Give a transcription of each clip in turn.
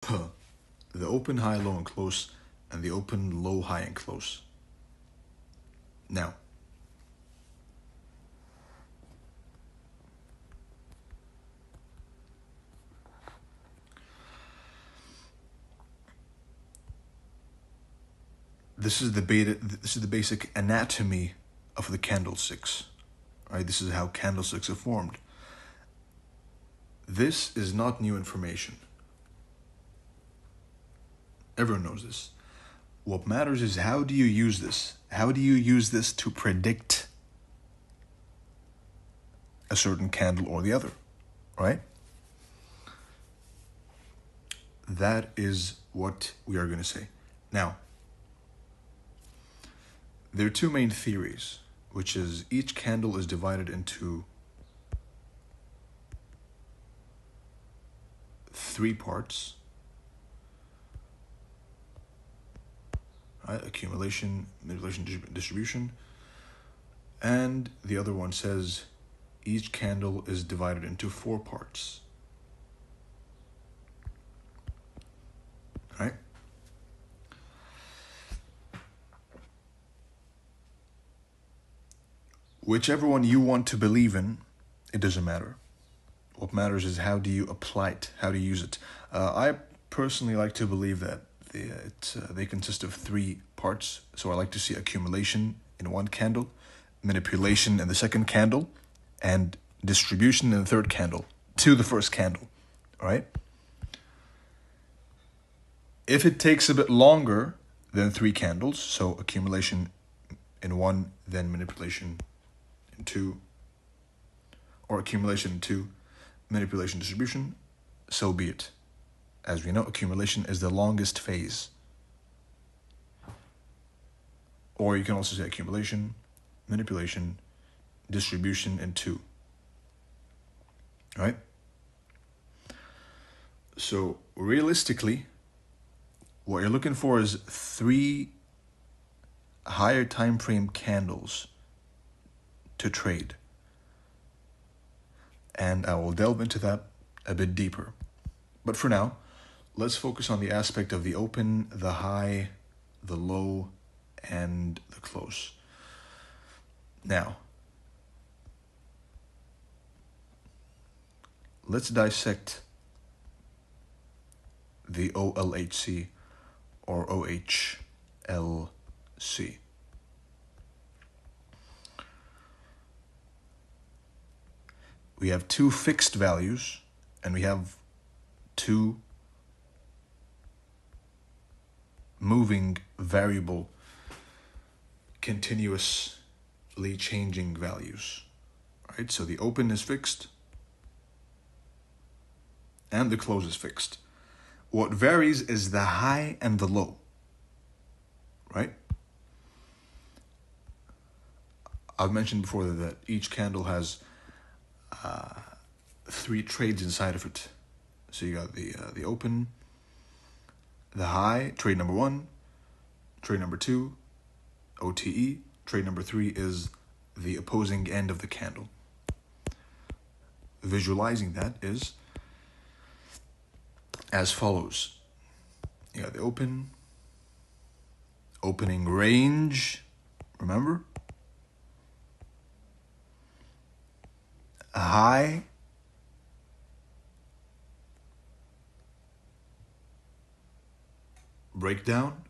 The open, high, low, and close, and the open, low, high, and close. Now, this is the basic anatomy of the candlesticks. Right? This is how candlesticks are formed. This is not new information. Everyone knows this. What matters is how do you use this? How do you use this to predict a certain candle or the other, right? That is what we are going to say. Now, there are two main theories, which is each candle is divided into three parts. Right? Accumulation, manipulation, distribution. And the other one says each candle is divided into four parts. Right? Whichever one you want to believe in, it doesn't matter. What matters is how do you apply it, how do you use it. I personally like to believe that they consist of three parts. So I like to see accumulation in one candle, manipulation in the second candle, and distribution in the third candle to the first candle. All right? If it takes a bit longer than three candles, so accumulation in one, then manipulation in two, or accumulation in two, manipulation, distribution, so be it. As we know, accumulation is the longest phase. Or you can also say accumulation, manipulation, distribution in two. Right? So realistically, what you're looking for is three higher time frame candles to trade. And I will delve into that a bit deeper. But for now, let's focus on the aspect of the open, the high, the low, and the close. Now, let's dissect the OLHC or OHLC. We have two fixed values, and we have two moving variable, continuously changing values. Right? So the open is fixed, and the close is fixed. What varies is the high and the low. Right? I've mentioned before that each candle has three trades inside of it. So you got the open, the high, trade number one, trade number two, OTE, trade number three is the opposing end of the candle. Visualizing that is as follows. You got the open, opening range, remember? A high, breakdown,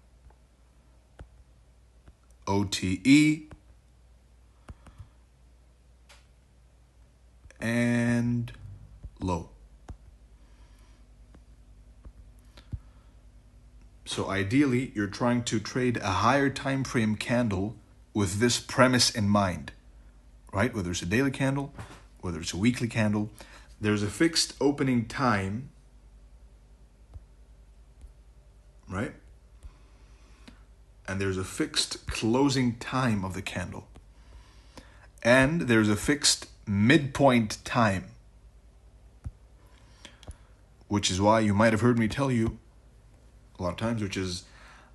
OTE, and low. So ideally, you're trying to trade a higher time frame candle with this premise in mind, right? Whether it's a daily candle, whether it's a weekly candle, there's a fixed opening time, right? And there's a fixed closing time of the candle. And there's a fixed midpoint time, which is why you might have heard me tell you a lot of times, which is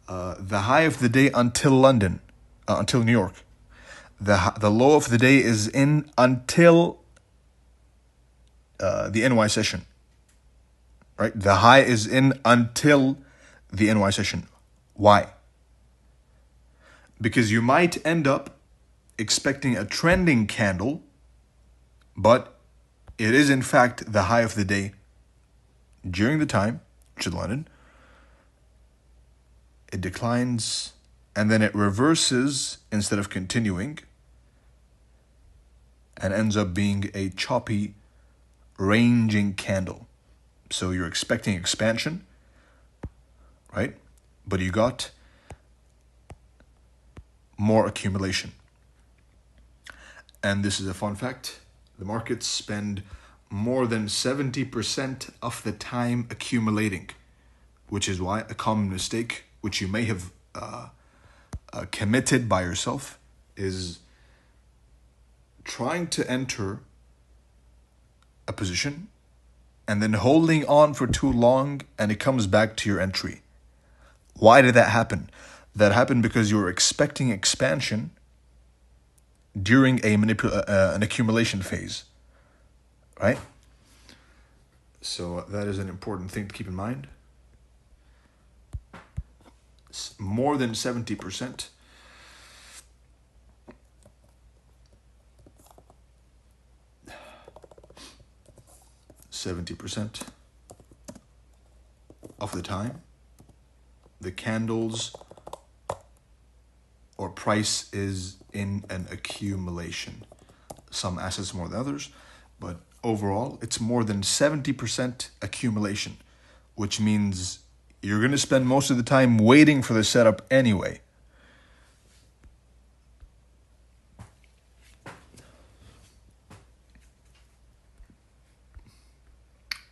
the high of the day until London, until New York. The low of the day is in until the NY session. right? The high is in until the NY session. Why? Because you might end up expecting a trending candle, but it is in fact the high of the day during the time, which is London. It declines and then it reverses instead of continuing and ends up being a choppy, ranging candle. So you're expecting expansion, right? But you got more accumulation. And this is a fun fact. The markets spend more than 70% of the time accumulating, which is why a common mistake, which you may have committed by yourself, is trying to enter a position and then holding on for too long and it comes back to your entry. Why did that happen? That happened because you were expecting expansion during an accumulation phase, right? So that is an important thing to keep in mind. More than 70%. Of the time, the candles or price is in an accumulation. Some assets more than others, but overall, it's more than 70% accumulation, which means you're going to spend most of the time waiting for the setup anyway.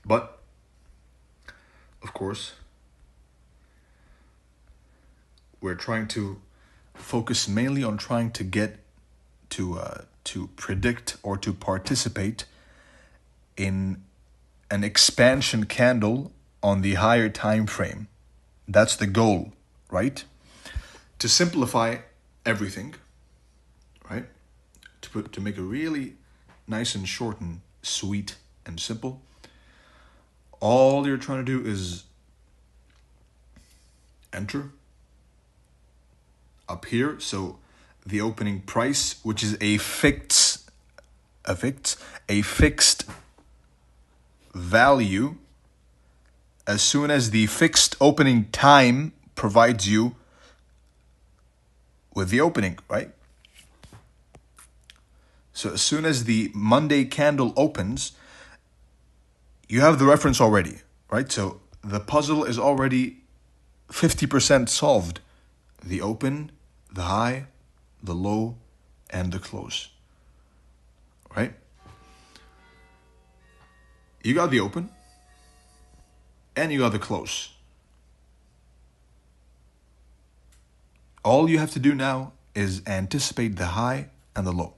But, of course, we're trying to focus mainly on trying to get to predict or to participate in an expansion candle on the higher time frame. That's the goal, right? To simplify everything, right? To make it really nice and short and sweet and simple. All you're trying to do is enter up here. So the opening price, which is a fixed value, as soon as the fixed opening time provides you with the opening, right? So as soon as the Monday candle opens, you have the reference already, right? So the puzzle is already 50% solved. The open, the high, the low, and the close, right? You got the open, and you got the close. All you have to do now is anticipate the high and the low.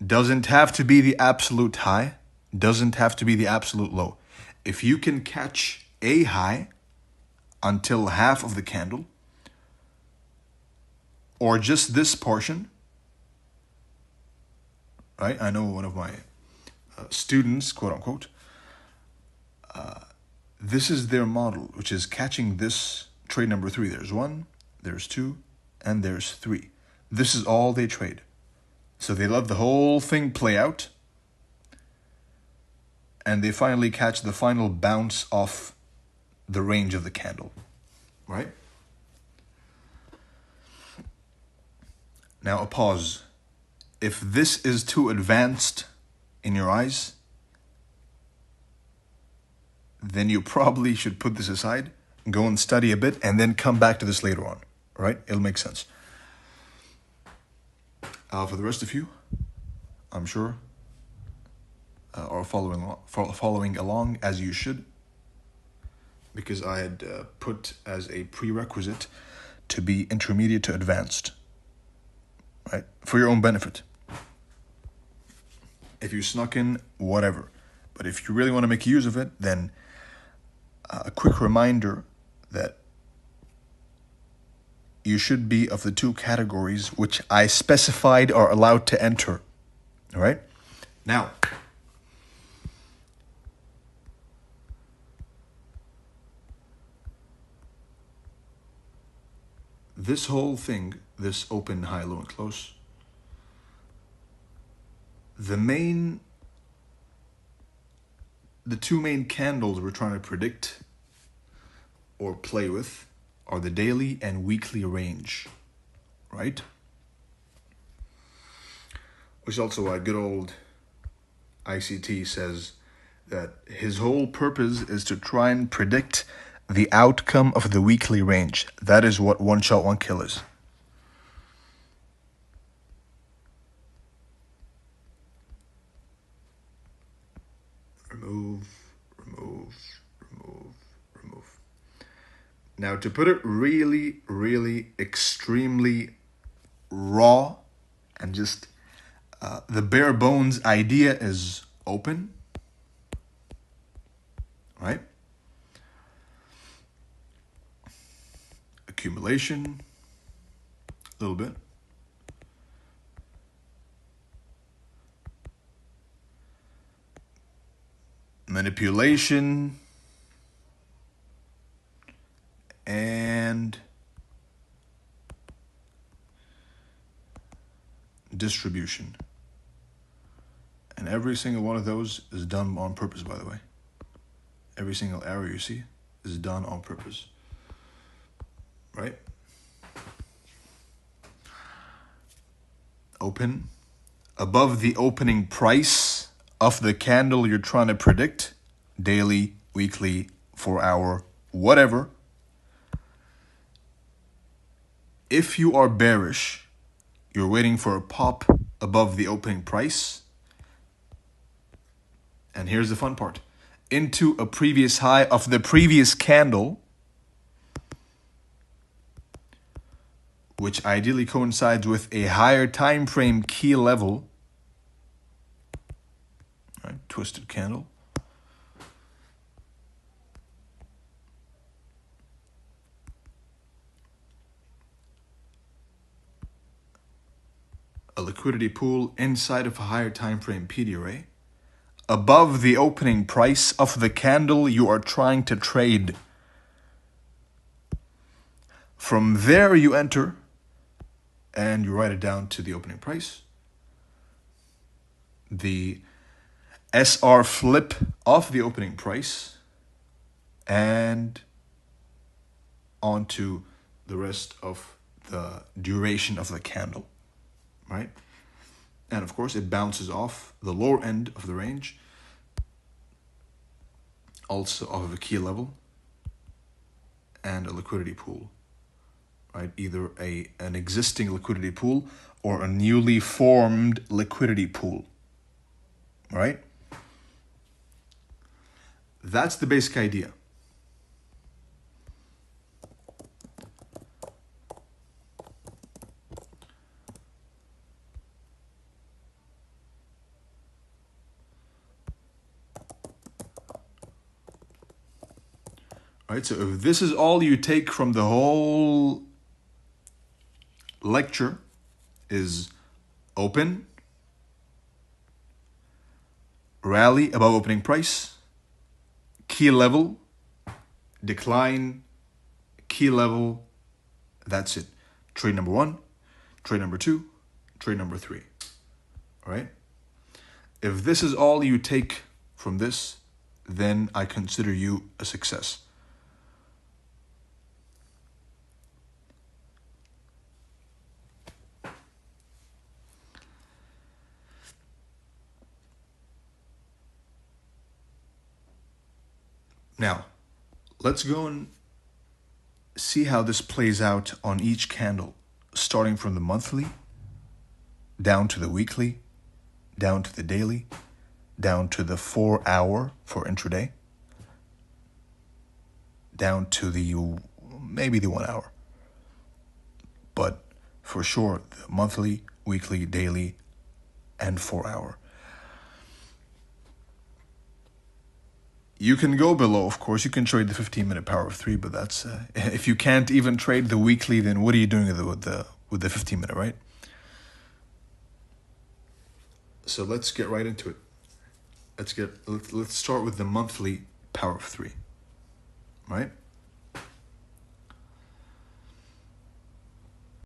Doesn't have to be the absolute high, doesn't have to be the absolute low. If you can catch a high until half of the candle, or just this portion, right? I know one of my students, quote unquote, this is their model, which is catching this trade number 3. There's 1, there's 2, and there's 3. This is all they trade. So they let the whole thing play out, and they finally catch the final bounce off the range of the candle, right? Now a pause. If this is too advanced in your eyes, then you probably should put this aside, go and study a bit, and then come back to this later on, right? It'll make sense. For the rest of you, I'm sure, are following along as you should, because I had put as a prerequisite to be intermediate to advanced, right? For your own benefit. If you snuck in, whatever. But if you really want to make use of it, then a quick reminder that you should be of the 2 categories which I specified are allowed to enter. All right? Now, this whole thing, this open, high, low, and close, the two main candles we're trying to predict or play with are the daily and weekly range, right? Which is also why good old ICT says that his whole purpose is to try and predict the outcome of the weekly range. That is what one shot, one kill is. Remove. Now, to put it really, really extremely raw and just the bare bones idea is open, right? Accumulation, a little bit. Manipulation, and distribution. And every single one of those is done on purpose, by the way. Every single arrow you see is done on purpose, right? Open. Above the opening price of the candle you're trying to predict, daily, weekly, 4 hour, whatever. If you are bearish, you're waiting for a pop above the opening price. And here's the fun part. Into a previous high of the previous candle, which ideally coincides with a higher time frame key level. All right, twisted candle. A liquidity pool inside of a higher time frame PD array. Above the opening price of the candle you are trying to trade. From there you enter and you write it down to the opening price. The SR flip of the opening price and onto the rest of the duration of the candle, right? And of course it bounces off the lower end of the range, also off of a key level and a liquidity pool, right? Either an existing liquidity pool or a newly formed liquidity pool, right? That's the basic idea. Right, so if this is all you take from the whole lecture is open, rally above opening price, key level, decline, key level, that's it. Trade number 1, trade number 2, trade number 3, all right? If this is all you take from this, then I consider you a success. Now, let's go and see how this plays out on each candle, starting from the monthly, down to the weekly, down to the daily, down to the 4 hour for intraday, down to maybe the 1 hour. But for sure, the monthly, weekly, daily, and 4 hour. You can go below, of course. You can trade the 15-minute power of 3, but that's if you can't even trade the weekly, then what are you doing with the 15-minute, right? So let's get right into it. Let's start with the monthly power of 3, right?